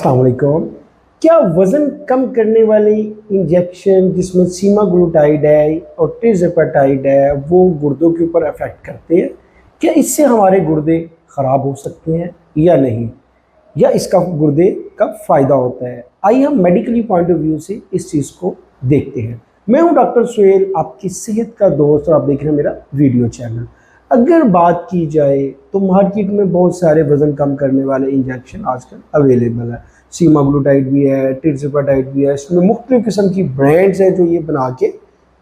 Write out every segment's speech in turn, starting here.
अस्सलाम वालेकुम। क्या वज़न कम करने वाली इंजेक्शन जिसमें सीमाग्लूटाइड है और टिज़ेपेटाइड है वो गुर्दों के ऊपर अफेक्ट करते हैं? क्या इससे हमारे गुर्दे ख़राब हो सकते हैं या नहीं, या इसका गुर्दे का फ़ायदा होता है? आइए हम मेडिकली पॉइंट ऑफ व्यू से इस चीज़ को देखते हैं। मैं हूं डॉक्टर सुहेल, आपकी सेहत का दोस्त, और आप देख रहे हैं मेरा वीडियो चैनल। अगर बात की जाए तो मार्केट में बहुत सारे वज़न कम करने वाले इंजेक्शन आजकल अवेलेबल है। सीमाग्लूटाइड भी है, टिज़ेपेटाइड भी है, इसमें मुख्तलिफ़ किस्म की ब्रांड्स हैं जो ये बना के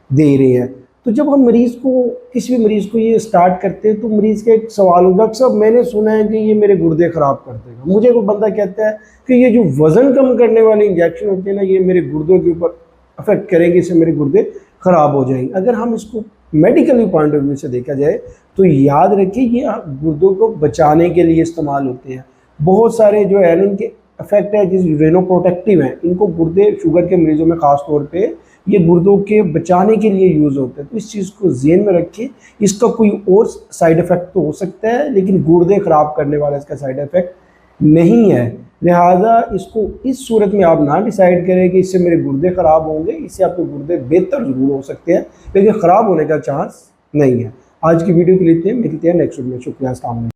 दे रहे हैं। तो जब हम किसी भी मरीज़ को ये स्टार्ट करते हैं तो मरीज़ का एक सवाल होगा, डॉक्टर साहब मैंने सुना है कि ये मेरे गुर्दे ख़राब कर देगा। मुझे कोई बंदा कहता है कि ये जो वज़न कम करने वाले इंजेक्शन होते हैं ना, ये मेरे गुर्दों के ऊपर अफेक्ट करेंगे, इससे मेरे गुर्दे ख़राब हो जाएंगे। अगर हम इसको मेडिकली पॉइंट ऑफ व्यू से देखा जाए तो याद रखिए ये गुर्दों को बचाने के लिए इस्तेमाल होते हैं। बहुत सारे जो है ना इनके इफेक्ट है, जिस रेनोप्रोटेक्टिव हैं, इनको गुर्दे शुगर के मरीजों में ख़ास तौर पे ये गुर्दों के बचाने के लिए यूज़ होते हैं। तो इस चीज़ को ज़हन में रखिए। इसका कोई और साइड इफ़ेक्ट तो हो सकता है, लेकिन गुर्दे ख़राब करने वाला इसका साइड इफ़ेक्ट नहीं है। लिहाजा इसको इस सूरत में आप ना डिसाइड करें कि इससे मेरे गुर्दे ख़राब होंगे। इससे आपके गुर्दे बेहतर ज़रूर हो सकते हैं, लेकिन ख़राब होने का चांस नहीं है। आज की वीडियो के लिए इतने, मिलते हैं नेक्स्ट वीडियो में। शुक्रिया। अस्सलाम वालेकुम।